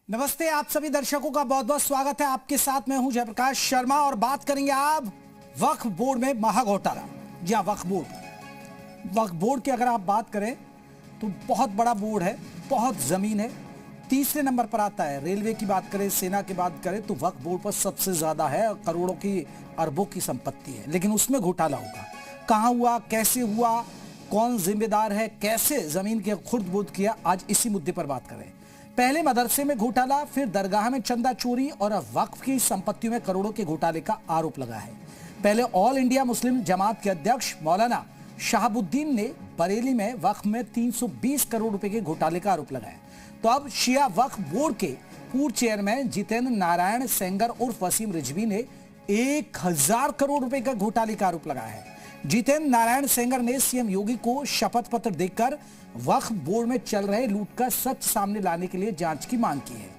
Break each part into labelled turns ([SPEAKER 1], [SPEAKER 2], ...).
[SPEAKER 1] नमस्ते, आप सभी दर्शकों का बहुत बहुत स्वागत है। आपके साथ मैं हूं जयप्रकाश शर्मा और बात करेंगे आप वक्फ बोर्ड में महाघोटाला। जी हाँ, वक्फ बोर्ड की अगर आप बात करें तो बहुत बड़ा बोर्ड है, बहुत जमीन है। तीसरे नंबर पर आता है। रेलवे की बात करें, सेना की बात करें तो वक्फ बोर्ड पर सबसे ज्यादा है, करोड़ों की अरबों की संपत्ति है। लेकिन उसमें घोटाला होगा, कहां हुआ, कैसे हुआ, कौन जिम्मेदार है, कैसे जमीन के खुर्द बुर्द किया, आज इसी मुद्दे पर बात करें। पहले मदरसे में घोटाला, फिर दरगाह में चंदा चोरी और अब वक्फ की संपत्तियों में करोड़ों के घोटाले का आरोप लगा है। पहले ऑल इंडिया मुस्लिम जमात के अध्यक्ष मौलाना शहाबुद्दीन ने बरेली में वक्फ में 320 करोड़ रुपए के घोटाले का आरोप लगाया। तो अब शिया वक्फ बोर्ड के पूर्व चेयरमैन जितेंद्र नारायण सेंगर उर्फ वसीम रिजवी ने 1000 करोड़ रुपए का घोटाले का आरोप लगाया है। जितेंद्र नारायण सेंगर ने सीएम योगी को शपथ पत्र देकर वक्फ बोर्ड में चल रहे लूट का सच सामने लाने के लिए जांच की मांग की है।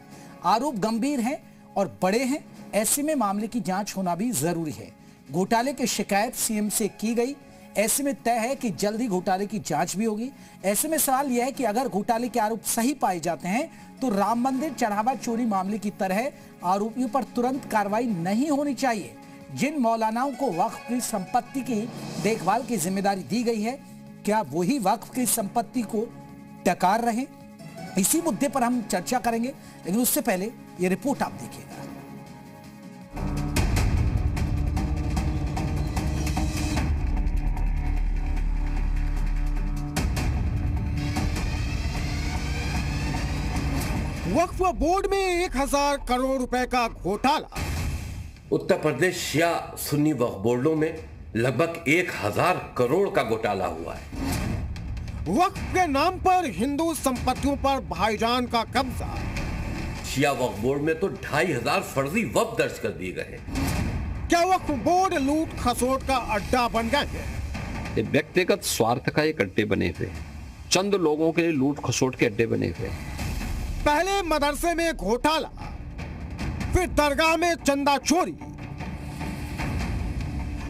[SPEAKER 1] आरोप गंभीर हैं और बड़े हैं, ऐसे में मामले की जांच होना भी जरूरी है। घोटाले की शिकायत सीएम से की गई, ऐसे में तय है कि जल्द ही घोटाले की जांच भी होगी। ऐसे में सवाल यह है कि अगर घोटाले के आरोप सही पाए जाते हैं तो राम मंदिर चढ़ावा चोरी मामले की तरह आरोपियों पर तुरंत कार्रवाई नहीं होनी चाहिए। जिन मौलानाओं को वक्फ की संपत्ति की देखभाल की जिम्मेदारी दी गई है, क्या वही वक्फ की संपत्ति को टकार रहे? इसी मुद्दे पर हम चर्चा करेंगे, लेकिन उससे पहले ये रिपोर्ट आप देखिएगा।
[SPEAKER 2] वक्फ बोर्ड में 1000 करोड़ रुपए का घोटाला।
[SPEAKER 3] उत्तर प्रदेश शिया सुन्नी वक्फ बोर्डों में लगभग 1000 करोड़ का घोटाला हुआ है।
[SPEAKER 2] वक्फ के नाम पर हिंदू संपत्तियों पर भाईजान का कब्जा।
[SPEAKER 3] शिया वक्फ बोर्ड में तो 2500 फर्जी वक्फ दर्ज कर दिए गए।
[SPEAKER 2] क्या वक्फ बोर्ड लूट खसोट का अड्डा बन गए हैं?
[SPEAKER 4] ये व्यक्तिगत स्वार्थ का एक अड्डे बने हुए हैं, चंद लोगों के लिए लूट खसोट के अड्डे बने हुए हैं।
[SPEAKER 2] पहले मदरसे में घोटाला, फिर दरगाह में चंदा चोरी,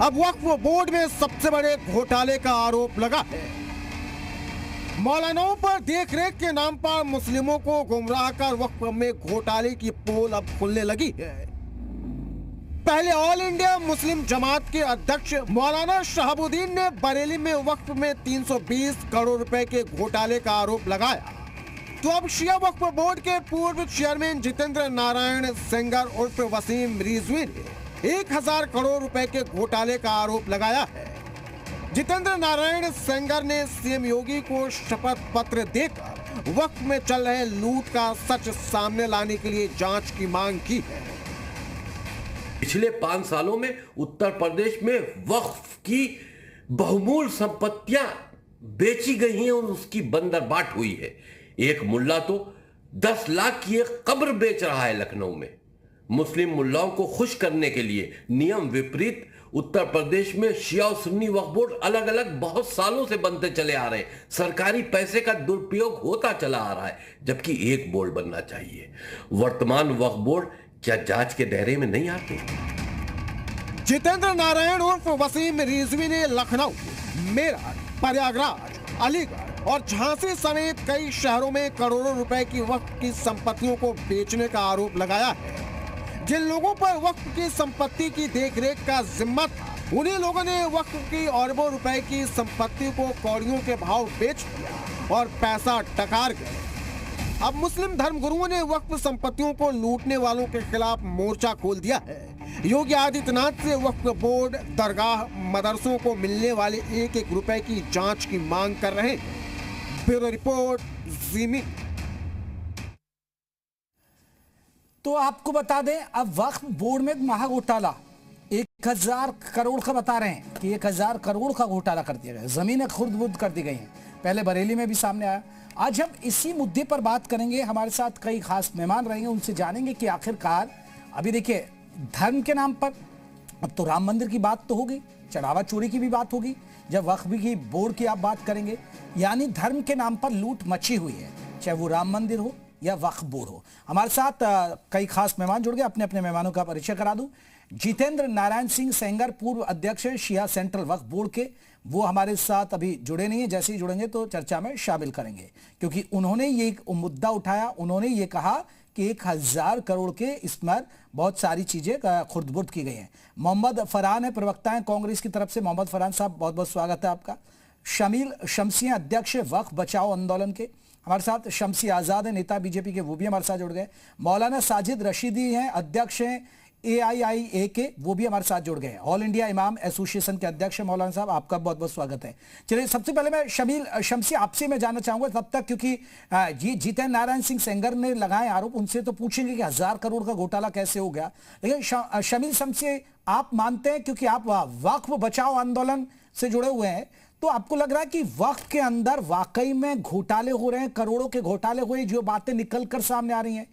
[SPEAKER 2] अब वक्फ बोर्ड में सबसे बड़े घोटाले का आरोप लगा है। मौलानाओं पर देखरेख के नाम पर मुस्लिमों को गुमराह कर वक्फ में घोटाले की पोल अब खुलने लगी है। पहले ऑल इंडिया मुस्लिम जमात के अध्यक्ष मौलाना शहाबुद्दीन ने बरेली में वक्फ में 320 करोड़ रुपए के घोटाले का आरोप लगाया। तो अब शिया वक्फ बोर्ड के पूर्व चेयरमैन जितेंद्र नारायण सेंगर उर्फ वसीम रिजवी ने 1000 करोड़ रुपए के घोटाले का आरोप लगाया है। जितेंद्र नारायण सेंगर ने सीएम योगी को शपथ पत्र देकर वक्फ में चल रहे लूट का सच सामने लाने के लिए जांच की मांग की है।
[SPEAKER 3] पिछले 5 सालों में उत्तर प्रदेश में वक्फ की बहुमूल्य संपत्तियां बेची गई हैं और उसकी बंदरबाट हुई है। एक मुल्ला तो 10 लाख की एक कब्र बेच रहा है लखनऊ में। मुस्लिम मुल्लाओं को खुश करने के लिए नियम विपरीत उत्तर प्रदेश में शिया और सुन्नी वक्फ बोर्ड अलग अलग बहुत सालों से बनते चले आ रहे हैं। सरकारी पैसे का दुरुपयोग होता चला आ रहा है, जबकि एक बोर्ड बनना चाहिए। वर्तमान वक्फ बोर्ड क्या जांच के दायरे में नहीं आते?
[SPEAKER 2] जितेंद्र नारायण उर्फ वसीम रिजवी ने लखनऊ, मेरठ, प्रयागराज, अलीगढ़ और झांसी समेत कई शहरों में करोड़ों रुपए की वक्फ की संपत्तियों को बेचने का आरोप लगाया है। जिन लोगों पर वक्फ की संपत्ति की देखरेख का जिम्मा था, उन्हीं लोगों ने वक्फ की अरबों रुपए की संपत्ति को कौड़ियों के भाव बेच दिया और पैसा टकार गए। अब मुस्लिम धर्मगुरुओं ने वक्फ संपत्तियों को लूटने वालों के खिलाफ मोर्चा खोल दिया है। योगी आदित्यनाथ से वक्फ बोर्ड, दरगाह, मदरसों को मिलने वाले 1-1 रुपए की जांच की मांग कर रहे हैं। ब्यूरो रिपोर्ट, ज़ी।
[SPEAKER 1] तो आपको बता दें, अब वक्फ बोर्ड में महाघोटाला 1000 करोड़ का बता रहे हैं कि 1000 करोड़ का घोटाला कर दिया गया। जमीनें खुर्द बुर्द कर दी गई हैं। पहले बरेली में भी सामने आया। आज हम इसी मुद्दे पर बात करेंगे। हमारे साथ कई खास मेहमान रहेंगे, उनसे जानेंगे कि आखिरकार अभी देखिए, धर्म के नाम पर अब तो राम मंदिर की बात तो होगी, चढ़ावा चोरी की भी बात होगी, जब वक्फ की बोर्ड की आप बात करेंगे, यानी धर्म के नाम पर लूट मची हुई है, चाहे वो राम मंदिर हो या वक्फ बोर्ड हो। हमारे साथ कई खास मेहमान जुड़ गए। अपने अपने मेहमानों का परिचय करा दूं। जितेंद्र नारायण सिंह सेंगर, पूर्व अध्यक्ष शिया सेंट्रल वक्फ बोर्ड के, वो हमारे साथ अभी जुड़े नहीं है। जैसे ही जुड़ेंगे तो चर्चा में शामिल करेंगे, क्योंकि उन्होंने ये मुद्दा उठाया। उन्होंने ये कहा कि 1000 करोड़ के इसमें बहुत सारी चीजें खुर्द-बुर्द की गई हैं। मोहम्मद फरहान है, प्रवक्ता हैं कांग्रेस की तरफ से। मोहम्मद फरहान साहब, बहुत बहुत स्वागत है आपका। शमील शमसी हैं, अध्यक्ष वक्फ बचाओ आंदोलन के। हमारे साथ शमसी आजाद है, नेता बीजेपी के, वो भी हमारे साथ जुड़ गए। मौलाना साजिद रशीदी हैं, अध्यक्ष हैं AIIA के, वो भी हमारे साथ जुड़ गए। ऑल इंडिया इमाम एसोसिएशन के अध्यक्ष हैं मौलाना साहब, आपका बहुत बहुत स्वागत है। चलिए, सबसे पहले मैं शमील शमसी आपसे मैं जानना चाहूंगा तब तक, क्योंकि जितेंद्र नारायण सिंह सेंगर ने लगाए आरोप, उनसे तो पूछेंगे कि 1000 करोड़ का घोटाला कैसे हो गया। लेकिन शमील शमसी, आप मानते हैं, क्योंकि आप वक्फ बचाओ आंदोलन से जुड़े हुए हैं, तो आपको लग रहा है कि वक्फ के अंदर वाकई में घोटाले हो रहे हैं, करोड़ों के घोटाले हुए, जो बातें निकलकर सामने आ रही हैं?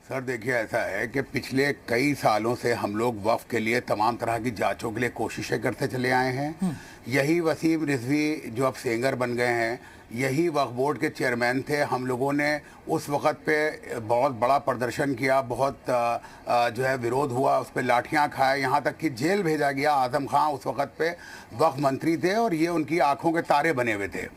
[SPEAKER 5] सर देखिए, ऐसा है कि पिछले कई सालों से हम लोग वक्फ के लिए तमाम तरह की जांचों के लिए कोशिशें करते चले आए हैं। यही वसीम रिजवी जो अब सेंगर बन गए हैं, यही वक्फ बोर्ड के चेयरमैन थे। हम लोगों ने उस वक़्त पे बहुत बड़ा प्रदर्शन किया, बहुत जो है विरोध हुआ, उस पर लाठियाँ खाए, यहाँ तक कि जेल भेजा गया। आज़म खां उस वक़्त पे वक्फ मंत्री थे और ये उनकी आंखों के तारे बने हुए थे।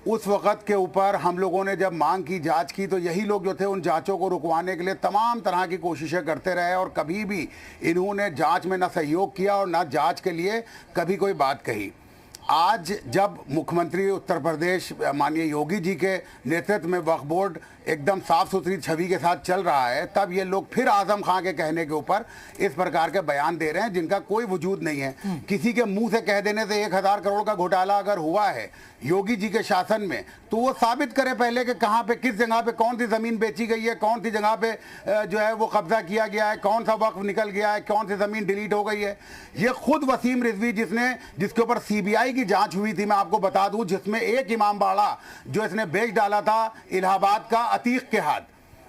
[SPEAKER 5] उस वक़्त के ऊपर हम लोगों ने जब मांग की, जांच की, तो यही लोग जो थे उन जांचों को रुकवाने के लिए तमाम तरह की कोशिशें करते रहे और कभी भी इन्होंने जांच में ना सहयोग किया और ना जांच के लिए कभी कोई बात कही। आज जब मुख्यमंत्री उत्तर प्रदेश माननीय योगी जी के नेतृत्व में वक्फ बोर्ड एकदम साफ सुथरी छवि के साथ चल रहा है, तब ये लोग फिर आज़म खां के कहने के ऊपर इस प्रकार के बयान दे रहे हैं जिनका कोई वजूद नहीं है। किसी के मुंह से कह देने से 1000 करोड़ का घोटाला अगर हुआ है योगी जी के शासन में, तो वो साबित करे पहले कि कहाँ पे, किस जगह पे कौन सी ज़मीन बेची गई है, कौन सी जगह पे जो है वो कब्जा किया गया है, कौन सा वक्फ निकल गया है, कौन सी ज़मीन डिलीट हो गई है। ये खुद वसीम रिजवी जिसके ऊपर CBI की जाँच हुई थी, मैं आपको बता दूँ, जिसमें एक इमाम बाड़ा जो इसने बेच डाला था इलाहाबाद का अतीक के हाथ,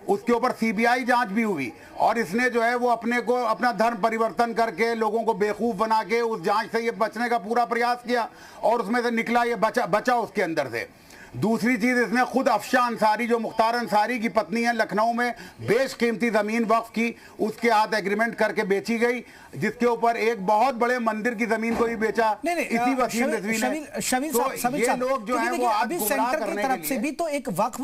[SPEAKER 5] उसके ऊपर CBI जांच भी हुई और इसने जो है वो अपना धर्म परिवर्तन करके लोगों को बेवकूफ़ बना के उस जांच से ये बचने का पूरा प्रयास किया और उसमें से निकला ये बचा उसके अंदर से। दूसरी चीज़, इसने खुद अफशा अंसारी, जो मुख्तार अंसारी की पत्नी है, लखनऊ में बेशकीमती ज़मीन वक्फ की उसके हाथ एग्रीमेंट करके बेची गई, जिसके ऊपर एक बहुत बड़े मंदिर की ज़मीन को ही बेचा इसी वसीम रिजवी ने। तो ये लोग जो है वो
[SPEAKER 1] अभी सेंटर की तरफ से भी तो एक वक्फ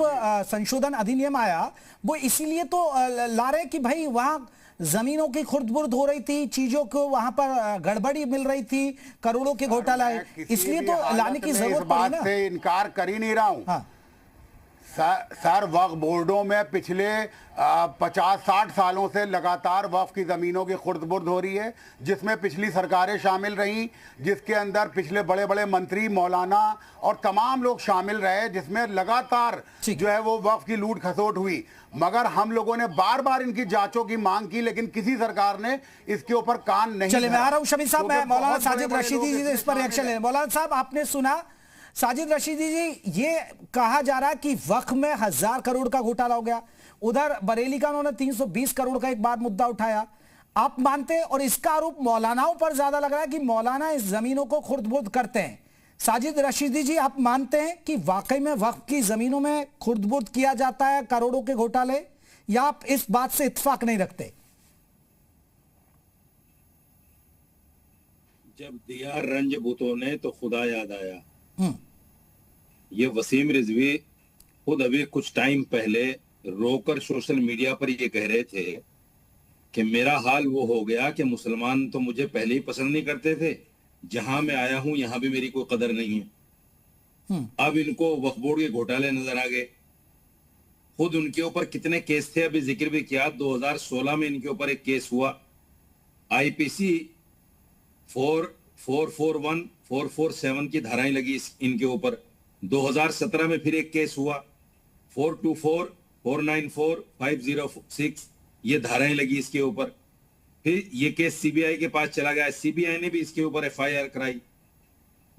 [SPEAKER 1] संशोधन अधिनियम आया, वो इसीलिए तो ला रहे कि भाई वहाँ जमीनों की खुर्द-बुर्द हो रही थी, चीजों को वहां पर गड़बड़ी मिल रही थी, करोड़ों के घोटाला है, इसलिए तो लाने की जरूरत पड़ी ना।
[SPEAKER 5] से इनकार कर ही नहीं रहा हूं।
[SPEAKER 1] हाँ।
[SPEAKER 5] सर वक्फ बोर्डों में पिछले 50-60 सालों से लगातार वक्फ की ज़मीनों की खुर्द-बुर्द हो रही है, जिसमें पिछली सरकारें शामिल रहीं, जिसके अंदर पिछले बड़े बड़े मंत्री, मौलाना और तमाम लोग शामिल रहे, जिसमें लगातार जो है वो वक्फ की लूट खसोट हुई। मगर हम लोगों ने बार बार इनकी जांचों की मांग की, लेकिन किसी सरकार ने इसके ऊपर कान नहीं।
[SPEAKER 1] चलिए, मैं आ रहा हूं शमील साहब, मैं मौलाना साजिद रशीदी जी इस पर रिएक्शन ले। मौलाना साहब, आपने सुना साजिद रशीदी जी, ये कहा जा रहा है कि वक्फ में 1000 करोड़ का घोटाला हो गया, उधर बरेली का उन्होंने 320 करोड़ का एक बार मुद्दा उठाया, आप मानते हैं? और इसका आरोप मौलानाओं पर ज्यादा लग रहा है कि मौलाना इस जमीनों को खुर्द-बुर्द करते हैं। साजिद रशीदी जी, आप मानते हैं कि वाकई में वक्फ की जमीनों में खुर्द-बुर्द किया जाता है, करोड़ों के घोटाले, या आप इस बात से इत्तेफाक नहीं रखते?
[SPEAKER 6] जब दिया रंज बुतों ने तो खुदा याद आया। ये वसीम रिजवी खुद अभी कुछ टाइम पहले रोकर सोशल मीडिया पर ये कह रहे थे कि मेरा हाल वो हो गया कि मुसलमान तो मुझे पहले ही पसंद नहीं करते थे, जहां मैं आया हूं यहां भी मेरी कोई कदर नहीं है। अब इनको वक्फ बोर्ड के घोटाले नजर आ गए। खुद उनके ऊपर कितने केस थे, अभी जिक्र भी किया, 2016 में इनके ऊपर एक केस हुआ, IPC 441, 447 की धाराएं लगी इनके ऊपर। 2017 में फिर एक केस हुआ, 424, 494, 506, ये धाराएं लगी इसके ऊपर। फिर ये केस CBI के पास चला गया, CBI ने भी इसके ऊपर FIR कराई।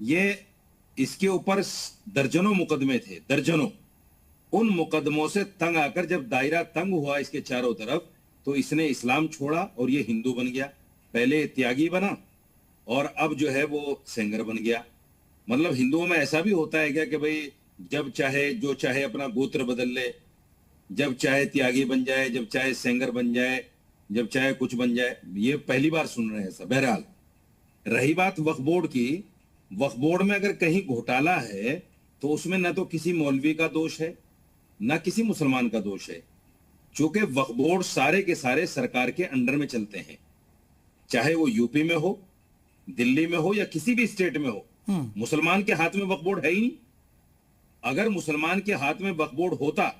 [SPEAKER 6] ये इसके ऊपर दर्जनों मुकदमे थे, दर्जनों। उन मुकदमों से तंग आकर जब दायरा तंग हुआ इसके चारों तरफ, तो इसने इस्लाम छोड़ा और ये हिंदू बन गया। पहले त्यागी बना और अब जो है वो सेंगर बन गया। मतलब हिंदुओं में ऐसा भी होता है क्या कि भाई जब चाहे जो चाहे अपना गोत्र बदल ले, जब चाहे त्यागी बन जाए, जब चाहे सेंगर बन जाए, जब चाहे कुछ बन जाए? ये पहली बार सुन रहे हैं सब। बहरहाल, रही बात वक्फ बोर्ड की, वक्फ बोर्ड में अगर कहीं घोटाला है तो उसमें न तो किसी मौलवी का दोष है, ना किसी मुसलमान का दोष है। चूंकि वक्फ बोर्ड सारे के सारे सरकार के अंडर में चलते हैं, चाहे वो यूपी में हो, दिल्ली में हो या किसी भी स्टेट में हो। मुसलमान के हाथ में वक्फ बोर्ड है ही नहीं। अगर मुसलमान के हाथ में वक्फ बोर्ड होता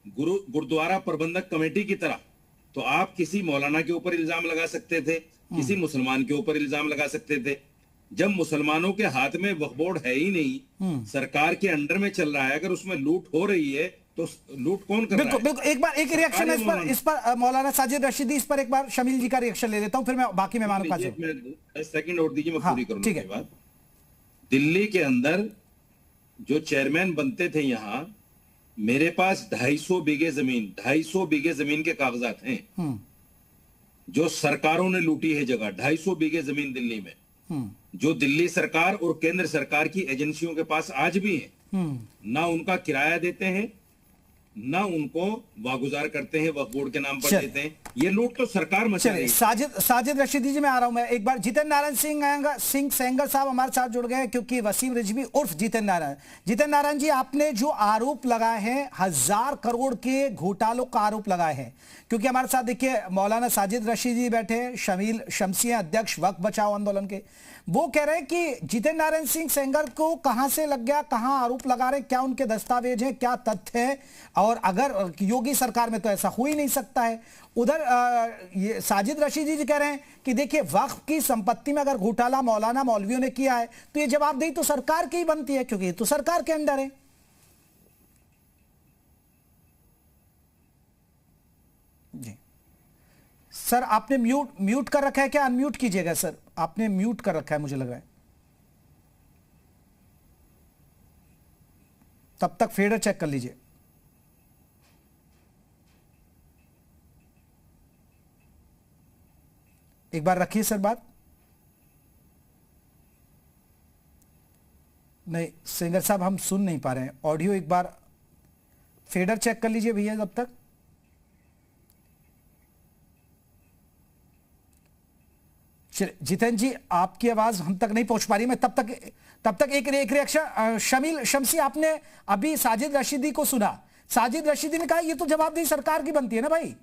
[SPEAKER 6] गुरुद्वारा प्रबंधक कमेटी की तरह, तो आप किसी मौलाना के ऊपर इल्जाम लगा सकते थे, किसी मुसलमान के ऊपर इल्जाम लगा सकते थे। जब मुसलमानों के हाथ में वक्फ बोर्ड है ही नहीं, सरकार के अंडर में चल रहा है, अगर उसमें लूट हो रही है तो लूट कौन कर रहा है?
[SPEAKER 1] बिल्कुल, एक बार एक रिएक्शन इस पर मौलाना साजिद रशीदी, इस पर एक बार शमील जी का रिएक्शन ले लेता हूं, फिर मैं बाकी मेहमानों का
[SPEAKER 6] सेकंड और दीजिए, मैं पूरी करूंगा।
[SPEAKER 1] ठीक है।
[SPEAKER 6] बात दिल्ली के अंदर जो चेयरमैन बनते थे, यहां मेरे पास 250 बीघे जमीन के कागजात हैं जो सरकारों ने लूटी है जगह। 250 बीघे जमीन दिल्ली में, जो दिल्ली सरकार और केंद्र सरकार की एजेंसियों के पास आज भी है। ना उनका किराया देते हैं, ना उनको वागुजार करते हैं, वक्फ बोर्ड के नाम पर देते हैं। ये लूट तो सरकार मचा रही है।
[SPEAKER 1] साजिद रशीदी जी, मैं आ रहा हूं। मैं एक बार जितेंद्र नारायण सिंह सेंगर साहब हमारे साथ जुड़ गए, क्योंकि वसीम रिजवी उर्फ जितेंद्र नारायण जी, आपने जो आरोप लगाए हैं, 1000 करोड़ के घोटालों का आरोप लगाए हैं, क्योंकि हमारे साथ देखिए मौलाना साजिद रशीदी बैठे हैं, शमील शमसी अध्यक्ष वक्फ बचाओ आंदोलन के। वो कह रहे हैं कि जितेंद्र नारायण सिंह सेंगर को कहां से लग गया, कहां आरोप लगा रहे हैं, क्या उनके दस्तावेज हैं, क्या तथ्य है, और अगर योगी सरकार में तो ऐसा हो ही नहीं सकता है। उधर ये साजिद रशीदी जी कह रहे हैं कि देखिए, वक्फ की संपत्ति में अगर घोटाला मौलाना मौलवियों ने किया है तो ये जवाबदेही तो सरकार की ही बनती है, क्योंकि ये तो सरकार के अंडर है। जी सर, आपने म्यूट कर रखा है क्या? अनम्यूट कीजिएगा सर, आपने म्यूट कर रखा है मुझे लग रहा है। तब तक फेडर चेक कर लीजिए। एक बार रखिए सर बात। नहीं सिंगर साहब, हम सुन नहीं पा रहे हैं ऑडियो। एक बार फेडर चेक कर लीजिए भैया तब तक। जितेंद्र जी, आपकी आवाज हम तक नहीं पहुंच पा रही। मैं तब तक एक रिएक्शन, शमील शमसी, आपने अभी साजिद रशीदी को सुना। साजिद रशीदी ने कहा ये तो जवाबदेही सरकार की बनती है ना भाई,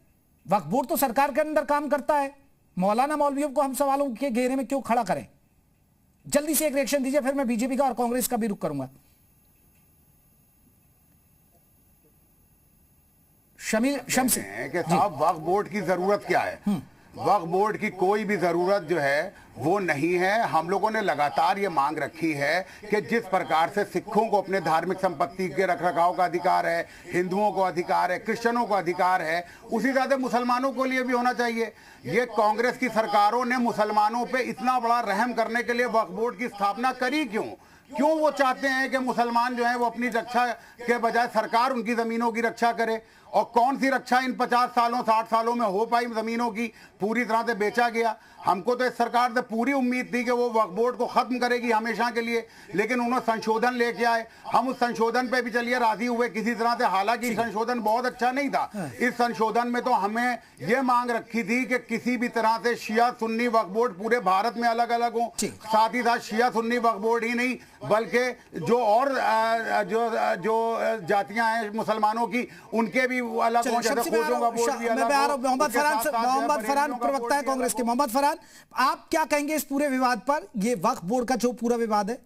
[SPEAKER 1] वक्फ बोर्ड तो सरकार के अंदर काम करता है, मौलाना मौलवियों को हम सवालों के घेरे में क्यों खड़ा करें? जल्दी से एक रिएक्शन दीजिए, फिर मैं बीजेपी का और कांग्रेस का भी रुख करूंगा। शमील शमसी
[SPEAKER 5] कि साहब, वक्फ बोर्ड की जरूरत क्या है? वक्फ बोर्ड की कोई भी जरूरत जो है वो नहीं है। हम लोगों ने लगातार ये मांग रखी है कि जिस प्रकार से सिखों को अपने धार्मिक संपत्ति के रखरखाव का अधिकार है, हिंदुओं को अधिकार है, क्रिश्चियनों को अधिकार है, उसी तरह से मुसलमानों को लिए भी होना चाहिए। ये कांग्रेस की सरकारों ने मुसलमानों पे इतना बड़ा रहम करने के लिए वक्फ बोर्ड की स्थापना करी क्यों वो चाहते हैं कि मुसलमान जो है वो अपनी रक्षा के बजाय सरकार उनकी जमीनों की रक्षा करे? और कौन सी रक्षा इन 50 सालों 60 सालों में हो पाई? जमीनों की पूरी तरह से बेचा गया। हमको तो इस सरकार से पूरी उम्मीद थी कि वो वक्फ बोर्ड को खत्म करेगी हमेशा के लिए, लेकिन उन्होंने संशोधन लेके आए। हम उस संशोधन पे भी चलिए राजी हुए किसी तरह से, हालांकि संशोधन बहुत अच्छा नहीं था। इस संशोधन में तो हमें ये मांग रखी थी कि किसी भी तरह से शिया सुन्नी वक्फ बोर्ड पूरे भारत में अलग अलग हो। साथ ही साथ शिया सुन्नी वक्फ बोर्ड ही नहीं, बल्कि जो और जो जातियां हैं मुसलमानों की, उनके भी अलग हो।
[SPEAKER 1] मोहम्मद फरहान प्रवक्ता है कांग्रेस के। मोहम्मद फरहान, आप क्या कहेंगे इस पूरे विवाद पर, ये वक्फ बोर्ड का जो पूरा विवाद है?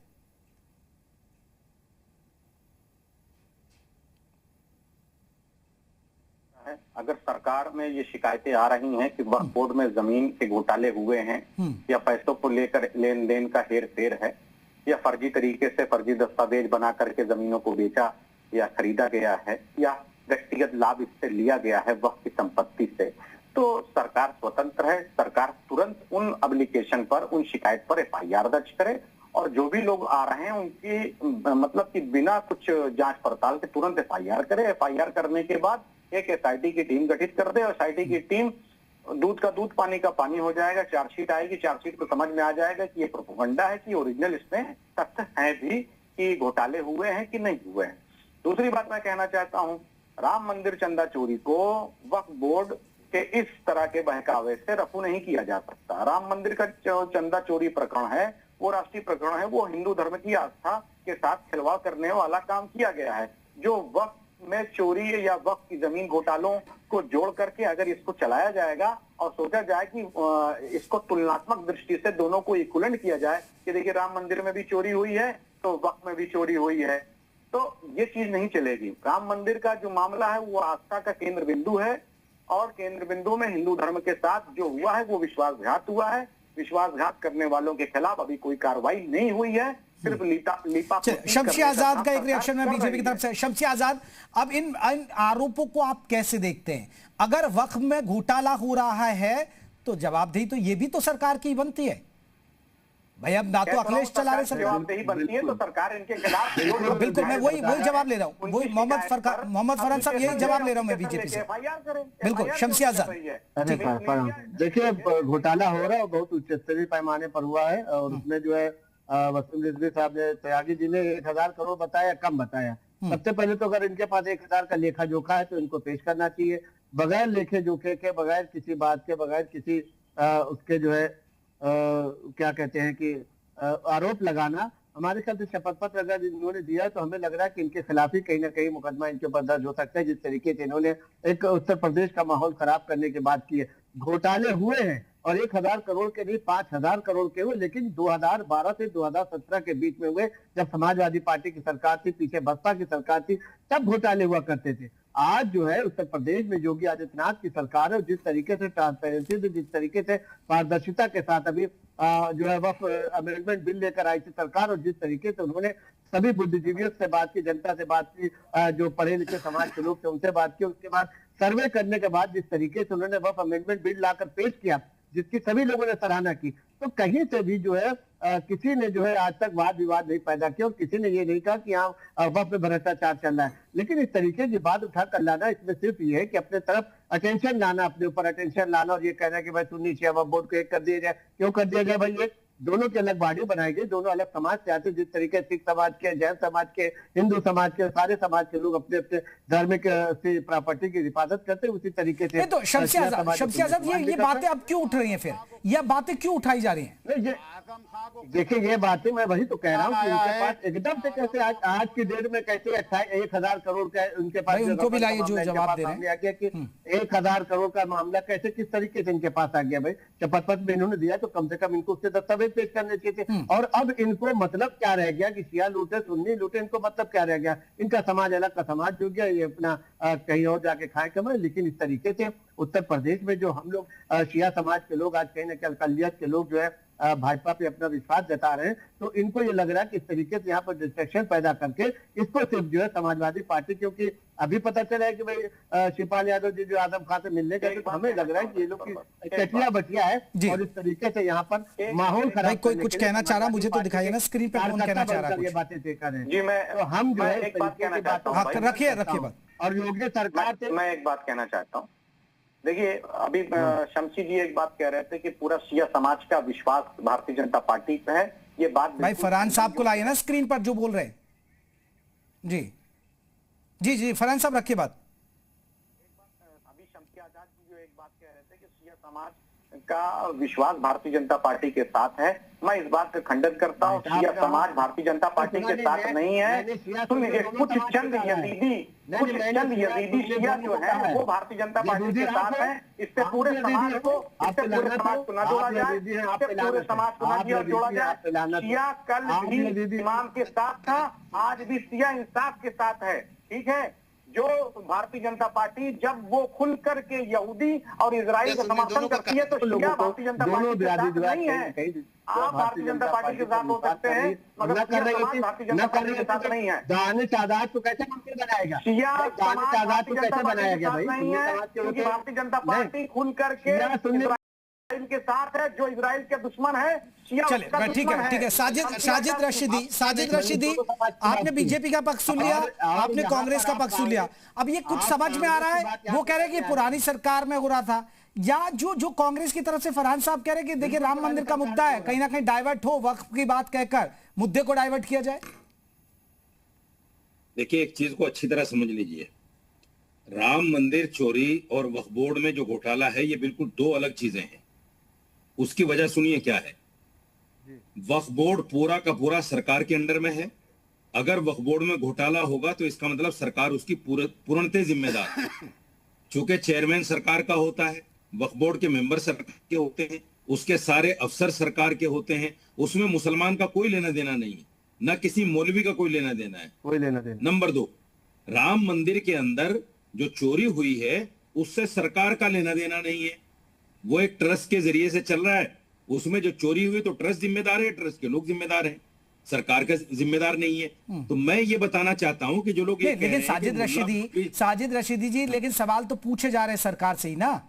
[SPEAKER 7] अगर सरकार में ये शिकायतें आ रही हैं कि वक्फ बोर्ड में जमीन के घोटाले हुए हैं, या पैसों को लेकर लेन देन का हेर फेर है, या फर्जी तरीके से फर्जी दस्तावेज बना करके जमीनों को बेचा या खरीदा गया है, या व्यक्तिगत लाभ इससे लिया गया है वक्फ की संपत्ति से, तो सरकार स्वतंत्र है। सरकार तुरंत उन एप्लीकेशन पर, उन शिकायत पर FIR दर्ज करे, और जो भी लोग आ रहे हैं उनकी मतलब कि बिना कुछ जांच पड़ताल के तुरंत FIR करे। FIR करने के बाद एक SIT की टीम गठित कर दे, और SIT की टीम, दूध का दूध पानी का पानी हो जाएगा। चार्जशीट आएगी, चार्जशीट को समझ में आ जाएगा कि ये प्रोपेगेंडा है कि ओरिजिनल इसमें तथ्य है भी कि घोटाले हुए हैं कि नहीं हुए हैं। दूसरी बात मैं कहना चाहता हूं, राम मंदिर चंदा चोरी को वक्फ बोर्ड के इस तरह के बहकावे से रफू नहीं किया जा सकता। राम मंदिर का चंदा चोरी प्रकरण है, वो राष्ट्रीय प्रकरण है, वो हिंदू धर्म की आस्था के साथ खिलवाड़ करने वाला काम किया गया है। जो वक्फ में चोरी या वक्फ की जमीन घोटालों को जोड़ करके अगर इसको चलाया जाएगा और सोचा जाए कि इसको तुलनात्मक दृष्टि से दोनों को इक्विवेलेंट किया जाए कि देखिए राम मंदिर में भी चोरी हुई है तो वक्फ में भी चोरी हुई है, तो ये चीज नहीं चलेगी। राम मंदिर का जो मामला है वो आस्था का केंद्र बिंदु है और केंद्र बिंदु में हिंदू धर्म के साथ जो हुआ है वो विश्वासघात हुआ है। विश्वासघात करने वालों के खिलाफ अभी कोई कार्रवाई नहीं हुई है, सिर्फ लीपा
[SPEAKER 1] शमशी आजाद का एक रिएक्शन में बीजेपी की तरफ से। शमशी आजाद, अब इन आरोपों को आप कैसे देखते हैं? अगर वक्फ में घोटाला हो रहा है तो जवाबदेही तो ये भी तो सरकार की बनती है भाई। अब ना तो अखिलेश चला रहे सरकार,
[SPEAKER 7] जवाबदेही बनती है तो सरकार इनके खिलाफ
[SPEAKER 1] बिल्कुल मैं वही जवाब ले रहा हूँ, वही मोहम्मद फरहान साहब यही जवाब ले रहा हूँ मैं बीजेपी से। बिल्कुल शमशी आजाद।
[SPEAKER 8] देखिए घोटाला हो रहा है, बहुत उच्च स्तरीय पैमाने पर हुआ है और उसमें जो है वसीम रिजवी साहब ने, त्यागी जी ने 1000 करोड़ बताया, कम बताया। सबसे पहले तो अगर इनके पास 1000 का लेखा जोखा है तो इनको पेश करना चाहिए, बगैर लेखे जोखे के, बगैर किसी बात के, बगैर किसी उसके जो है क्या कहते हैं कि आरोप लगाना। हमारे ख्याल से शपथ पत्र अगर इन्होंने दिया तो हमें लग रहा है कि इनके खिलाफ ही कहीं ना कहीं मुकदमा इनके ऊपर दर्ज हो सकता है, जिस तरीके से इन्होंने एक उत्तर प्रदेश का माहौल खराब करने की बात की है। घोटाले हुए हैं और 1000 करोड़ के नहीं 5000 करोड़ के हुए, लेकिन 2012 से 2017 के बीच में हुए, जब समाजवादी पार्टी की सरकार थी, पीछे बसपा की सरकार थी, तब घोटाले हुआ करते थे। आज जो है उत्तर प्रदेश में योगी आदित्यनाथ की सरकार है, जिस तरीके से ट्रांसपेरेंसी से, जिस तरीके से पारदर्शिता के साथ अभी जो है वक्फ अमेंडमेंट बिल लेकर आई थी सरकार, और जिस तरीके से उन्होंने सभी बुद्धिजीवियों से बात की, जनता से बात की, जो पढ़े लिखे समाज के लोग थे उनसे बात की, उसके बाद सर्वे करने के बाद जिस तरीके से उन्होंने वक्फ अमेंडमेंट बिल लाकर पेश किया, जिसकी सभी लोगों ने सराहना की, तो कहीं से भी जो है किसी ने जो है आज तक वाद विवाद नहीं पैदा किया और किसी ने ये नहीं कहा कि यहाँ वक्फ में भ्रष्टाचार चल रहा है। लेकिन इस तरीके की बात उठाकर लाना, इसमें सिर्फ ये है कि अपने तरफ अटेंशन लाना, अपने ऊपर अटेंशन लाना और ये कहना कि भाई सुन्नी शिया वक्फ बोर्ड को एक कर दिया जाए। क्यों कर दिया जाए भाई? ये दोनों की अलग बॉडी बनाई गई, दोनों अलग समाज से आते, जिस तरीके सिख समाज के, जैन समाज के, हिंदू समाज के, सारे समाज के लोग अपने अपने धार्मिक प्रॉपर्टी की हिफाजत करते हैं, उसी तरीके से।
[SPEAKER 1] तो शमशी आजाद ये बातें अब क्यों उठ रही हैं? फिर यह बातें क्यों उठाई जा रही हैं?
[SPEAKER 8] देखिए ये बातें मैं वही तो कह रहा हूँ कि उनके पास एकदम से कैसे आज की डेट में कैसे 1000 करोड़ का उनके पास,
[SPEAKER 1] उनको भी लाइए जो जवाब दे रहे हैं
[SPEAKER 8] कि 1000 करोड़ का मामला कैसे, किस तरीके से इनके पास आ गया भाई? शपथ पत्र में इन्होंने दिया तो कम से कम इनको उससे दस्तावेज पेश करने चाहिए थे। और अब इनको मतलब क्या रह गया कि शिया लूटे सुन्नी लूटे, इनको मतलब क्या रह गया? इनका समाज अलग का समाज जो गया, ये अपना कहीं और जाके खाए कमाए। लेकिन इस तरीके से उत्तर प्रदेश में जो हम लोग शिया समाज के लोग आज कहीं ना कहीं अकलियत के लोग जो है भाजपा पे अपना विश्वास जता रहे हैं, तो इनको ये लग रहा है कि इस तरीके से यहाँ पर डिस्ट्रैक्शन पैदा करके इसको सिर्फ जो है समाजवादी पार्टी, क्योंकि अभी पता चला है कि भाई शिवपाल यादव जी जो आजम खान से मिलने गए, तो हमें लग रहा है कि ये लोग की चटिया बटिया है और इस तरीके से यहाँ पर माहौल खराब।
[SPEAKER 1] कोई कुछ कहना चाह रहा, मुझे तो दिखाइए ना स्क्रीन पे कौन कहना चाह रहा है,
[SPEAKER 8] ये बातें तय करें
[SPEAKER 7] जी। मैं
[SPEAKER 8] तो हम जो है
[SPEAKER 1] रखिए बात।
[SPEAKER 8] और योगी सरकार से
[SPEAKER 7] मैं एक बात कहना चाहता हूँ। देखिए अभी शमशी जी एक बात कह रहे थे कि पूरा शिया समाज का विश्वास भारतीय जनता पार्टी पे है। ये बात
[SPEAKER 1] भाई फरहान साहब को लाइए ना स्क्रीन पर जो बोल रहे हैं। जी जी जी फरहान साहब रखिए बात।
[SPEAKER 7] अभी शमशी आजाद जी जो एक बात कह रहे थे कि शिया समाज का विश्वास भारतीय जनता पार्टी के साथ है, मैं इस बात का खंडन करता हूँ। शिया समाज भारतीय जनता पार्टी के साथ नहीं है। सुन लीजिए, कुछ चंद यजीदी शिया जो है वो भारतीय जनता पार्टी के साथ है। इससे पूरे समाज को न जोड़ा जाए, इससे पूरे समाज को न जोड़ा जाए। शिया कल भी इमाम के साथ था, आज भी शिया इंसाफ के साथ है। ठीक है, जो भारतीय जनता पार्टी जब वो खुल करके यहूदी और इजराइल का समर्थन करती है तो शिया भारतीय जनता पार्टी के साथ नहीं है। आप भारतीय जनता पार्टी के साथ हो सकते हैं मगर भारतीय जनता पार्टी के साथ नहीं है।
[SPEAKER 8] दानिश आजाद को कैसे मंत्री बनाएगा?
[SPEAKER 7] शिया
[SPEAKER 8] दानिश आजाद को कैसे बनाया गया भाई?
[SPEAKER 7] नहीं है, क्योंकि भारतीय जनता पार्टी खुल करके इजराइल के साथ है, जो इजराइल के दुश्मन है।
[SPEAKER 1] चलिए ठीक है। साजिद रशीदी आपने बीजेपी का पक्ष सुन लिया, आपने कांग्रेस का पक्ष सुन लिया। अब ये कुछ समझ में आ रहा है, वो कह रहे हैं कि पुरानी सरकार में हो रहा था, या जो कांग्रेस की तरफ से फरहान साहब कह रहे हैं कि देखिए राम मंदिर का मुद्दा है, कहीं ना कहीं डाइवर्ट हो, वक्फ की बात कहकर मुद्दे को डाइवर्ट किया जाए।
[SPEAKER 6] देखिए एक चीज को अच्छी तरह समझ लीजिए, राम मंदिर चोरी और वक्फ बोर्ड में जो घोटाला है ये बिल्कुल दो अलग चीजें हैं। उसकी वजह सुनिए क्या है। वक्फ बोर्ड पूरा का पूरा सरकार के अंडर में है अगर वक्फ बोर्ड में घोटाला होगा तो इसका मतलब सरकार उसकी पूर्णतः जिम्मेदार है। चूंकि चेयरमैन सरकार का होता है, वक्फ बोर्ड के मेंबर सरकार के होते हैं, उसके सारे अफसर सरकार के होते हैं, उसमें मुसलमान का कोई लेना देना नहीं है, ना किसी मौलवी का कोई लेना देना है।
[SPEAKER 8] कोई लेना देना।
[SPEAKER 6] नंबर 2, राम मंदिर के अंदर जो चोरी हुई है उससे सरकार का लेना देना नहीं है, वो एक ट्रस्ट के जरिए से चल रहा है। उसमें जो चोरी हुई तो ट्रस्ट जिम्मेदार है, ट्रस्ट के लोग जिम्मेदार हैं, सरकार का जिम्मेदार नहीं है। तो मैं ये बताना चाहता हूं कि जो लोग ये
[SPEAKER 1] लेकिन साजिद रशीदी जी, लेकिन सवाल तो पूछे जा रहे हैं सरकार से ही ना।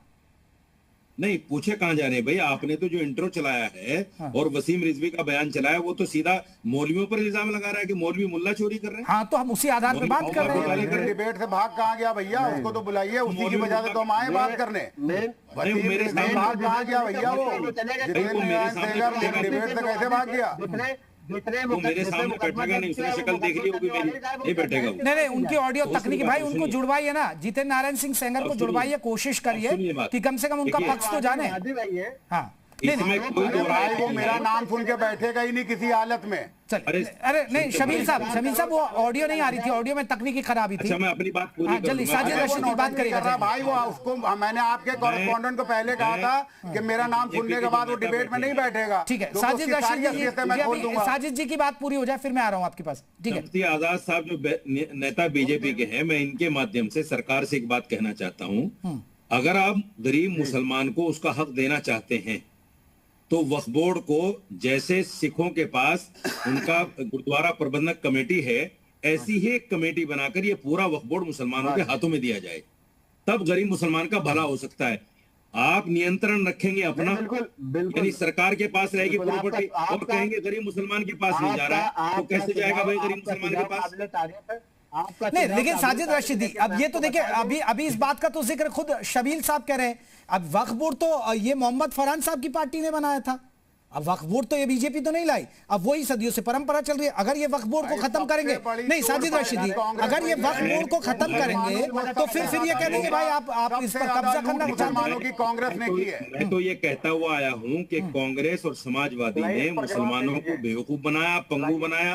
[SPEAKER 6] नहीं पूछे कहां जा रहे हैं भाई, आपने तो जो इंट्रो चलाया है और वसीम रिजवी का बयान चलाया वो तो सीधा मौलवियों पर इल्जाम लगा रहा है कि मौलवी मुल्ला चोरी कर रहे हैं।
[SPEAKER 1] हाँ, तो हम उसी आधार पर बात कर रहे हैं।
[SPEAKER 5] लेकिन डिबेट से भाग कहाँ गया भैया, उसको तो बुलाइए, उसी की वजह से तो हम आए बात करने।
[SPEAKER 6] मेरे सामने
[SPEAKER 5] भाग कहाँ गया भैया वो, डिबेट से कैसे भाग गया?
[SPEAKER 6] वो मेरे सामने बैठेगा नहीं, उसने शक्ल देख ली होगी मेरी, नहीं बैठेगा।
[SPEAKER 1] नहीं, उनकी ऑडियो तकनीकी भाई उनको जुड़वाइए ना, जितेंद्र नारायण सिंह सेंगर को जुड़वाइए, कोशिश करिए कि कम से कम उनका पक्ष तो जाने। हाँ,
[SPEAKER 6] इसमें कोई दो राय
[SPEAKER 5] वो मेरा नाम सुन के बैठेगा ही नहीं किसी हालत में।
[SPEAKER 1] चल, अरे नहीं शमील साहब वो ऑडियो नहीं आ रही थी, ऑडियो में तकनीकी खराबी थी।
[SPEAKER 6] अच्छा, मैं अपनी बात पूरी करूं।
[SPEAKER 1] जल्दी साजिद रशीद की बात करिएगा
[SPEAKER 5] भाई, वो उसको मैंने आपके कॉरेस्पॉन्डेंट को पहले कहा था कि मेरा नाम सुनने के बाद वो डिबेट में नहीं बैठेगा।
[SPEAKER 1] ठीक है, साजिद रशीद साजिद जी की बात पूरी हो जाए फिर मैं आ रहा हूँ आपके पास। ठीक है,
[SPEAKER 6] शम्सी आजाद साहब जो नेता बीजेपी के हैं, मैं इनके माध्यम से सरकार से एक बात कहना चाहता हूँ। अगर आप गरीब मुसलमान को उसका हक देना चाहते हैं तो वक्फ बोर्ड को, जैसे सिखों के पास उनका गुरुद्वारा प्रबंधक कमेटी है, ऐसी ही एक कमेटी बनाकर ये पूरा वक्फ बोर्ड मुसलमानों के हाथों में दिया जाए, तब गरीब मुसलमान का भला हो सकता है। आप नियंत्रण रखेंगे अपना, यानी सरकार के पास रहेगी प्रॉपर्टी और कहेंगे गरीब मुसलमान के पास नहीं जा रहा है, तो कैसे जाएगा भाई गरीब मुसलमान के पास?
[SPEAKER 1] नहीं, लेकिन साजिद रशीदी, अब ये तो देखिए, अभी इस बात का तो जिक्र खुद शबील साहब कह रहे हैं। अब वक्फ बोर्ड तो ये मोहम्मद फरहान साहब की पार्टी ने बनाया था, अब वक्फ बोर्ड तो ये बीजेपी तो नहीं लाई, अब वही सदियों से परंपरा चल रही है। अगर ये वक्फ बोर्ड को खत्म करेंगे, नहीं साजिद रशीदी, अगर ये वक्फ बोर्ड को खत्म करेंगे तो फिर ये कह देंगे भाई आप इस पर कब्जा करना चाहते हैं।
[SPEAKER 5] कांग्रेस ने की है।
[SPEAKER 6] मैं तो ये कहता हुआ आया हूँ कि कांग्रेस और समाजवादी ने मुसलमानों को बेवकूफ बनाया, पंगु बनाया,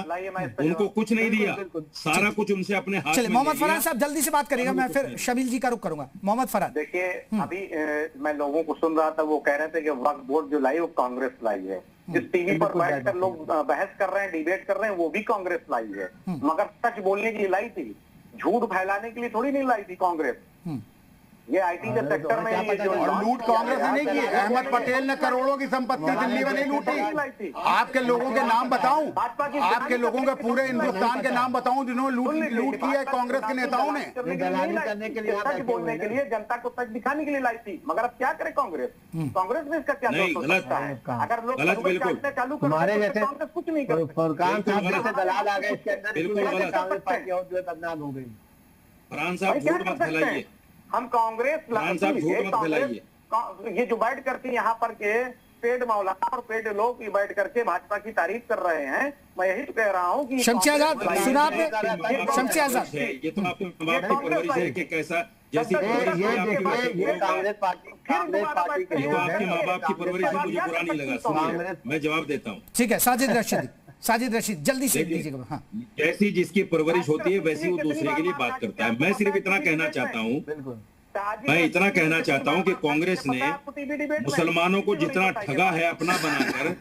[SPEAKER 6] उनको कुछ नहीं दिया, सारा कुछ उनसे अपने हाथ में।
[SPEAKER 1] मोहम्मद फरहान साहब जल्दी से बात करिएगा, मैं फिर शबील जी का रुख करूंगा। मोहम्मद फरहान,
[SPEAKER 7] देखिए अभी मैं लोगों को सुन रहा था, वो कह रहे थे कि वक्फ बोर्ड जो लाई वो कांग्रेस लाई है। जिस टीवी पर बैठकर लोग बहस कर रहे हैं, डिबेट कर रहे हैं, वो भी कांग्रेस लाई है, मगर सच बोलने के लिए लाई थी, झूठ फैलाने के लिए थोड़ी नहीं लाई थी कांग्रेस। ये आईटी के सेक्टर में ये जो
[SPEAKER 5] लूट कांग्रेस ने नहीं की। अहमद पटेल ने करोड़ों की संपत्ति दिल्ली में नहीं लूटी। आपके लोगों के नाम बताऊं, आपके लोगों के पूरे हिंदुस्तान के नाम बताऊं जिन्होंने लूट किया है कांग्रेस के नेताओं ने।
[SPEAKER 7] करने के लिए, सच बोलने के लिए, जनता को सच दिखाने के लिए लाई थी, मगर अब क्या करे कांग्रेस में इसका क्या सोचता है? अगर लोग चालू
[SPEAKER 8] हमारे
[SPEAKER 7] कांग्रेस कुछ नहीं कर
[SPEAKER 8] फरकान साहब जैसे दलाल आ गए इसके अंदर, कांग्रेस पार्टी और जो बदनाम हो गई।
[SPEAKER 6] फरहान साहब झूठ मत फैलाइए,
[SPEAKER 7] हम कांग्रेस ये जो बैठ करके यहाँ पर के पेड मौलाना और पेड लोग ये बैठ करके भाजपा की तारीफ कर रहे हैं, मैं यही तो कह रहा हूँ कि
[SPEAKER 1] शम्सी आजाद सुना आपने? शम्सी आजाद,
[SPEAKER 6] ये तो आपके माँ बाप की परवरिश है कि कैसा, जैसी
[SPEAKER 8] ये कांग्रेस पार्टी
[SPEAKER 6] के आपके माँ बाप की परवरिश मुझे बुरा नहीं लगा। सुनिए, मैं जवाब देता हूँ।
[SPEAKER 1] ठीक है, साजिद रशीद जल्दी से दीजिएगा। हाँ,
[SPEAKER 6] जैसी जिसकी परवरिश होती है वैसी वो दूसरे के लिए बात करता है। मैं सिर्फ इतना कहना चाहता हूँ, मैं इतना कहना चाहता हूँ कि कांग्रेस ने मुसलमानों को जितना ठगा है अपना बनाकर,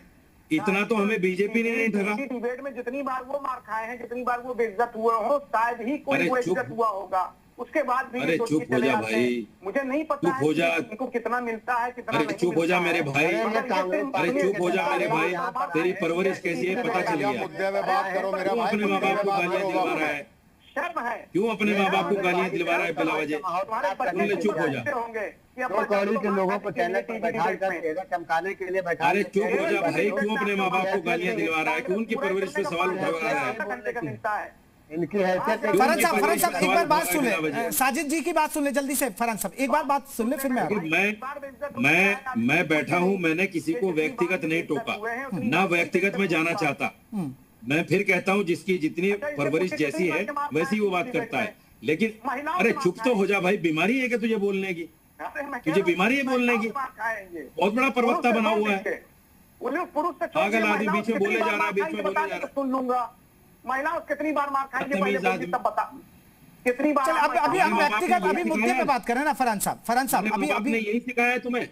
[SPEAKER 6] इतना तो हमें बीजेपी ने नहीं ठगा।
[SPEAKER 7] डिबेट में जितनी बार वो मार खाए हैं, जितनी बार वो बेइज्जत हुए हो, शायद ही कोई बेइज्जत हुआ होगा। उसके बाद भी
[SPEAKER 6] अरे चुप हो जा भाई,
[SPEAKER 7] मुझे नहीं पता
[SPEAKER 6] चुप हो जा,
[SPEAKER 7] इनको कितना मिलता है, कितना
[SPEAKER 6] अरे चुप हो जा मेरे भाई, अरे चुप हो जा मेरे भाई, तेरी परवरिश कैसी है पता चल गया। क्यों अपने माँ बाप को गालियां दिलवा रहा है?
[SPEAKER 7] शर्म है,
[SPEAKER 6] क्यों अपने माँ बाप को गालियां दिलवा रहा है बिला वजह? चुप हो जा,
[SPEAKER 8] कौड़ी के लोगों को चैनल पर बैठा कर चमकाने के लिए बैठा।
[SPEAKER 6] अरे चुप हो जा भाई, क्यों अपने माँ बाप को गालियां दिलवा रहा है? क्यों उनकी परवरिश पे सवाल उठा रहा है?
[SPEAKER 8] इनकी हैसियत।
[SPEAKER 1] फरहान साहब एक बार बात सुन ले, साजिद जी की बात सुन ले जल्दी से। फरहान साहब एक बार बात सुन ले, फिर
[SPEAKER 6] मैं बैठा हूँ, मैंने किसी को व्यक्तिगत नहीं टोका, ना व्यक्तिगत में जाना चाहता। मैं फिर कहता हूँ जिसकी जितनी परवरिश जैसी है वैसी वो बात करता है। लेकिन अरे चुप तो हो जा भाई, बीमारी है क्या तुझे बोलने की? तुझे बीमारी है बोलने की? बहुत बड़ा प्रवक्ता बना हुआ है, पागल आदमी बीच में बोले जा रहा है, बीच में बोले जा रहा है।
[SPEAKER 7] सुन लूंगा, महिलाओं कितनी बार मार खाएंगे, पहले
[SPEAKER 6] बदतमीज
[SPEAKER 7] बोलिए, तब बता कितनी बार।
[SPEAKER 1] चल अभी हम
[SPEAKER 6] माँ बाप
[SPEAKER 1] व्यक्तिगत
[SPEAKER 6] ने
[SPEAKER 1] अभी
[SPEAKER 6] यही
[SPEAKER 1] मुद्दे पे
[SPEAKER 6] सिखाया।
[SPEAKER 1] बात करें ना फरहान साहब
[SPEAKER 6] अभी
[SPEAKER 1] अभी
[SPEAKER 6] आपने यही सिखाया है तुम्हें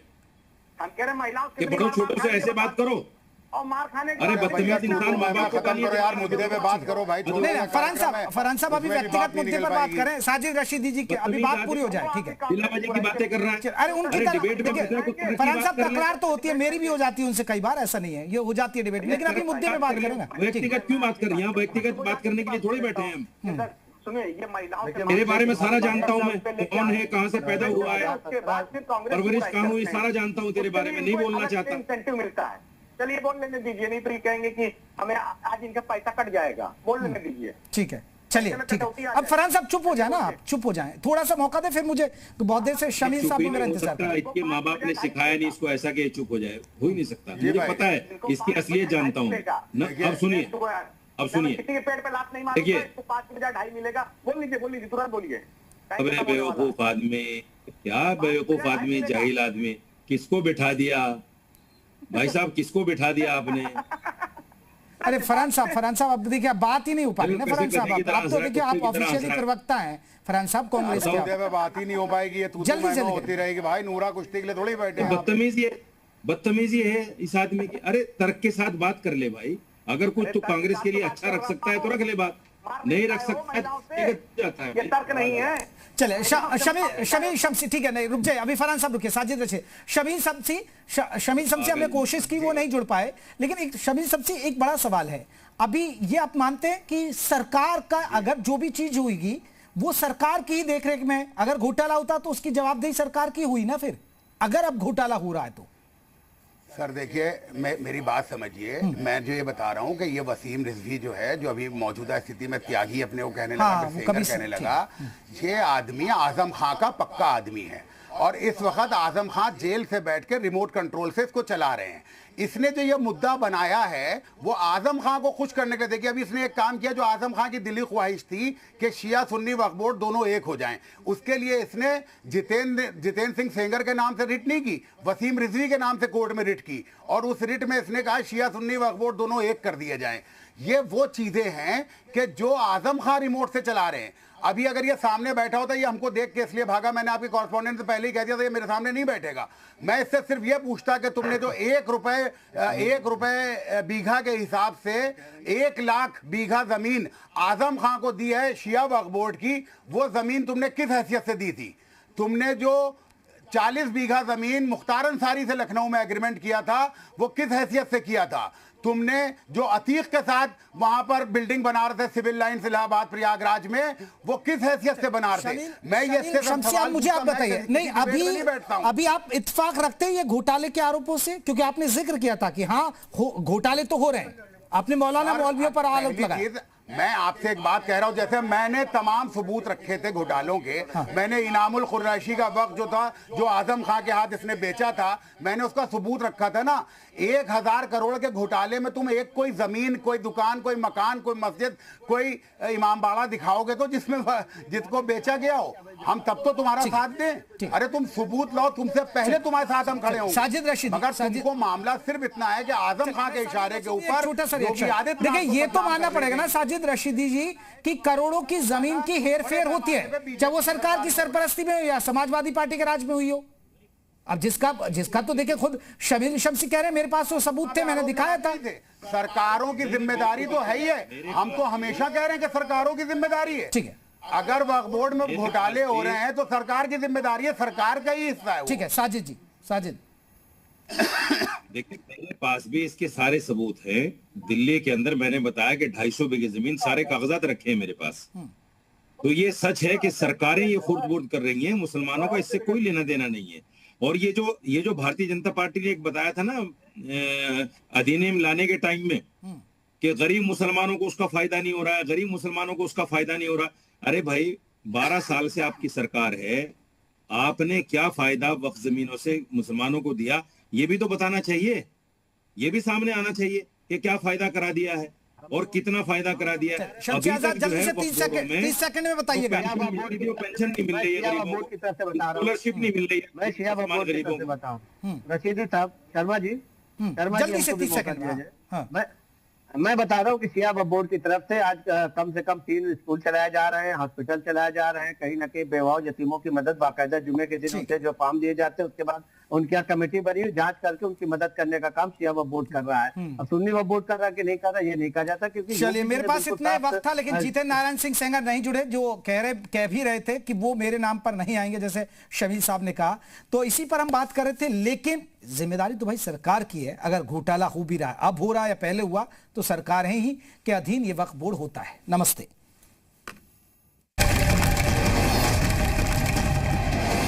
[SPEAKER 7] हम कह रहे हैं महिलाओं
[SPEAKER 6] कि
[SPEAKER 7] कितनी
[SPEAKER 6] बड़ों
[SPEAKER 7] बार
[SPEAKER 6] छोटों
[SPEAKER 7] मार
[SPEAKER 6] से
[SPEAKER 7] खाएंगे,
[SPEAKER 6] ऐसे बात करो।
[SPEAKER 7] और मार खाने के
[SPEAKER 6] अरे
[SPEAKER 7] बाद-
[SPEAKER 6] बदतमीज इंसान माँ बाप को
[SPEAKER 5] खत्म करो यार, मुद्दे पे बात करो भाई। छोड़ो
[SPEAKER 1] नहीं
[SPEAKER 5] ये
[SPEAKER 1] नहीं फरहान
[SPEAKER 5] कार्यक्रम है,
[SPEAKER 1] साहब अभी
[SPEAKER 5] उसमें भी
[SPEAKER 1] व्यक्तिगत
[SPEAKER 5] बात नहीं
[SPEAKER 1] मुद्दे
[SPEAKER 5] निकल
[SPEAKER 1] पर बात
[SPEAKER 5] पाएगी।
[SPEAKER 1] करें। साजिद रशीदी जी की अभी बात पूरी हो जाए, ठीक है।
[SPEAKER 6] तिलाबाजी की बातें कर रहा है।
[SPEAKER 1] अरे उनकी
[SPEAKER 6] अरे
[SPEAKER 1] तरह
[SPEAKER 6] डिबेट में
[SPEAKER 1] देखिए,
[SPEAKER 6] बैठे हो, कुछ तरह की
[SPEAKER 1] फरहान
[SPEAKER 6] बात
[SPEAKER 1] साहब
[SPEAKER 6] कर ले।
[SPEAKER 1] तकरार तो होती है, मेरी भी हो जाती है उनसे कई बार, ऐसा नहीं है, ये हो जाती है डिबेट में, लेकिन अभी मुद्दे पे बात करें ना। ठीक है।
[SPEAKER 6] व्यक्तिगत क्यों बात कर रही हैं? व्यक्तिगत बात करने के लिए थोड़ी बैठे हैं हम।
[SPEAKER 7] सुनिए, ये महिलाओं से
[SPEAKER 6] तेरे बारे में सारा जानता हूं मैं, कौन है, कहां से पैदा हुआ है,
[SPEAKER 7] उसके बाद फिर कांग्रेस
[SPEAKER 6] परवरिश
[SPEAKER 7] को
[SPEAKER 6] कहाँ हुई,
[SPEAKER 7] करते हैं।
[SPEAKER 6] सारा जानता हूं तेरे बारे में, नहीं बोलना चाहता।
[SPEAKER 7] इंसेंटिव मिलता है, चलिए बोल लेने दीजिए, नहीं तो ये कहेंगे कि हमें आज इनका पैसा कट जाएगा, बोल लेने दीजिए।
[SPEAKER 1] ठीक है, चलिए ठीक है। अब फरहान साहब चुप हो जाए ना, आप चुप हो जाएं, थोड़ा सा मौका दे, फिर मुझे बहुत देर से शमीर साहब
[SPEAKER 6] चुप
[SPEAKER 1] भी
[SPEAKER 6] ही
[SPEAKER 1] मेरा
[SPEAKER 6] नहीं हो
[SPEAKER 1] इंतजार
[SPEAKER 6] सकता,
[SPEAKER 1] कर।
[SPEAKER 6] इसके माँ बाप ने सिखाया नहीं इसको ऐसा कि ये चुप हो जाए, हो ही नहीं सकता। मुझे
[SPEAKER 5] भाई।
[SPEAKER 6] पता है इसकी असलियत जानता हूँ ना। अब सुनिए, अब सुनिए,
[SPEAKER 7] किसी के पेड़ पे लात नहीं मारूंगा,
[SPEAKER 6] देखिए।
[SPEAKER 7] इसको 5 की बजाय 2.5 मिलेगा। बोल लीजिए तुरंत बोलिए।
[SPEAKER 6] अबे बेवकूफ आदमी, क्या बेवकूफ आदमी, जाहिल आदमी, किसको बिठा दिया भाई साहब, किसको बिठा दिया आपने?
[SPEAKER 1] अरे फरहान साहब अब देखिए, अब बात ही नहीं हो पा रही ना फरहान साहब। आप तो देखिए, आप ऑफिशियली प्रवक्ता हैं फरहान साहब कांग्रेस के।
[SPEAKER 5] मुद्दे पे बात ही नहीं हो पाएगी, ये तू
[SPEAKER 1] जल्दी जल्दी
[SPEAKER 5] होती रहेगी भाई। नूरा कुश्ती के लिए थोड़ी बैठे हैं आप।
[SPEAKER 6] बदतमीजी है इस आदमी की। अरे तर्क के साथ बात कर ले भाई, अगर कुछ तो कांग्रेस के लिए अच्छा रख सकता है तो रख ले बात, नहीं रख सकता है तो जाता है
[SPEAKER 7] ये
[SPEAKER 6] भाई।
[SPEAKER 7] तर्क नहीं है।
[SPEAKER 1] चले शमीर शमसी, ठीक है, नहीं रुक जाए, अभी फरहान साहब रुकिए, साजिद रचे। शमीर शमसी हमने कोशिश की, वो नहीं जुड़ पाए, लेकिन एक शमीर शमसी, एक बड़ा सवाल है। अभी ये आप मानते हैं कि सरकार का अगर जो भी चीज हुईगी वो सरकार की ही देखरेख में, अगर घोटाला होता तो उसकी जवाबदेही सरकार की हुई ना, फिर अगर अब घोटाला हो रहा है तो?
[SPEAKER 5] सर देखिए, मेरी बात समझिए, मैं जो ये बता रहा हूँ कि ये वसीम रिजवी जो है, जो अभी मौजूदा स्थिति में त्यागी अपने को कहने लगा,
[SPEAKER 1] हाँ,
[SPEAKER 5] फिर
[SPEAKER 1] वो
[SPEAKER 5] सेंगर
[SPEAKER 1] कभी
[SPEAKER 5] कहने लगा, ये आदमी आजम खां का पक्का आदमी है और इस वक्त आजम खां जेल से बैठ के रिमोट कंट्रोल से इसको चला रहे हैं। इसने जो ये मुद्दा बनाया है वो आजम खां को खुश करने के लिए। देखिए, अभी इसने एक काम किया जो आजम खां की दिली ख्वाहिश थी कि शिया सुन्नी वक्फ बोर्ड दोनों एक हो जाएं। उसके लिए इसने जितेंद्र सिंह सेंगर के नाम से रिट नहीं की, वसीम रिजवी के नाम से कोर्ट में रिट की और उस रिट में इसने कहा शिया सुन्नी वक्फ बोर्ड दोनों एक कर दिए जाएं। ये वो चीजें हैं कि जो आजम खां रिमोट से चला रहे हैं। अभी अगर ये सामने बैठा होता, ये हमको देख के इसलिए भागा, मैंने आपके कॉरेस्पॉन्डेंट से पहले ही कह दिया था ये मेरे सामने नहीं बैठेगा। मैं इससे सिर्फ ये पूछता कि तुमने जो 1 रुपए बीघा के हिसाब से 1 लाख बीघा जमीन आजम खां को दी है शिया वक्फ बोर्ड की, वो जमीन तुमने किस हैसियत से दी थी? तुमने जो 40 बीघा जमीन मुख्तार अंसारी से लखनऊ में एग्रीमेंट किया था वो किस हैसियत से किया था? तुमने जो अतीक के साथ वहां पर बिल्डिंग बना रहे थे सिविल लाइंस इलाहाबाद प्रयागराज में, वो किस हैसियत से बना रहे थे? मैं ये
[SPEAKER 1] शमसी, अब मुझे आप बताइए, नहीं अभी आप इत्तेफाक रखते हैं ये घोटाले के आरोपों से? क्योंकि आपने जिक्र किया था कि हाँ घोटाले तो हो रहे हैं, आपने मौलाना मौलवियों पर आरोप लगाया।
[SPEAKER 5] मैं आपसे एक बात कह रहा हूं, जैसे मैंने तमाम सबूत रखे थे घोटालों के। मैंने इनामुल कुरैशी का वक्त जो था, जो आजम खां के हाथ इसने बेचा था, मैंने उसका सबूत रखा था ना। 1000 करोड़ के घोटाले में तुम एक कोई जमीन, कोई दुकान, कोई मकान, कोई मस्जिद, कोई इमामबाड़ा दिखाओगे तो जिसको बेचा गया हो, हम तब तो तुम्हारा साथ दें। अरे तुम सबूत लाओ, तुमसे पहले तुम्हारे साथ हम खड़े होंगे।
[SPEAKER 1] साजिद रशीदी,
[SPEAKER 5] मगर तुमको मामला सिर्फ इतना है कि आजम खां के इशारे के ऊपर
[SPEAKER 1] छोटा सा रिएक्शन। देखिए, ये तो मानना पड़ेगा ना साजिद रशीदी जी कि करोड़ों की जमीन की हेरफेर होती है, चाहे वो सरकार की सरपरस्ती में या समाजवादी पार्टी के राज में हुई हो। अब जिसका तो देखिए खुद शमीर शमसी कह रहे हैं मेरे पास वो सबूत थे, मैंने दिखाया था।
[SPEAKER 5] सरकारों की जिम्मेदारी तो है ही है, हम तो हमेशा कह रहे हैं कि सरकारों की जिम्मेदारी है।
[SPEAKER 1] ठीक है,
[SPEAKER 5] अगर वक्फ बोर्ड में घोटाले हो रहे हैं तो सरकार की जिम्मेदारी है, सरकार का ही हिस्सा है।
[SPEAKER 1] ठीक है साजिद जी, साजिद
[SPEAKER 6] देखिए, मेरे पास भी इसके सारे सबूत हैं। दिल्ली के अंदर मैंने बताया कि 250 बीघे जमीन, सारे कागजात रखे हैं मेरे पास। तो ये सच है कि सरकारें ये खुर्द बुर्द कर रही हैं, मुसलमानों का इससे कोई लेना देना नहीं है। और ये जो भारतीय जनता पार्टी ने एक बताया था ना अधिनियम लाने के टाइम में कि गरीब मुसलमानों को उसका फायदा नहीं हो रहा है, गरीब मुसलमानों को उसका फायदा नहीं हो रहा। अरे भाई, 12 साल से आपकी सरकार है, आपने क्या फायदा वक्फ जमीनों से मुसलमानों को दिया, ये भी तो बताना चाहिए, ये भी सामने आना चाहिए कि क्या फायदा करा दिया है और कितना फायदा करा दिया है।
[SPEAKER 1] शमसी आजाद, जल्दी से 30 सेकंड में बताइएगा।
[SPEAKER 6] पेंशन नहीं मिल रही है गरीबों को, स्कॉलरशिप नहीं मिल रही है,
[SPEAKER 8] मैं शिया वक्फ बोर्ड की तरफ से बताऊं। रशीदी साहब, शर्मा जी
[SPEAKER 1] जल्दी से 30 सेकंड में।
[SPEAKER 8] मैं मैं बता रहा हूँ कि शिया वक्फ बोर्ड की तरफ से आज कम से कम 3 स्कूल चलाए जा रहे हैं, हॉस्पिटल चलाए जा रहे हैं, कहीं न कहीं बेवाओ यतीमों की मदद बाकायदा जुमे के दिन उनसे जो फार्म दिए जाते हैं उसके बाद उनकी यहाँ कमेटी बनी हुई, जांच करके उनकी मदद करने का काम शिया वक्फ बोर्ड कर रहा है। अब सुन्नी वक्फ बोर्ड कर रहा है कि नहीं कर रहा ये नहीं कहा जाता, क्योंकि
[SPEAKER 1] चलिए, मेरे पास इतना वक्त था, लेकिन जितेंद्र नारायण सिंह सेंगर नहीं जुड़े, जो कह भी रहे थे कि वो मेरे नाम पर नहीं आएंगे, जैसे शमील साहब ने कहा, तो इसी पर हम बात कर रहे थे। लेकिन जिम्मेदारी तो भाई सरकार की है। अगर घोटाला हो भी रहा है, अब हो रहा है या पहले हुआ, तो सरकार ही के अधीन ये वक्फ बोर्ड होता है। नमस्ते।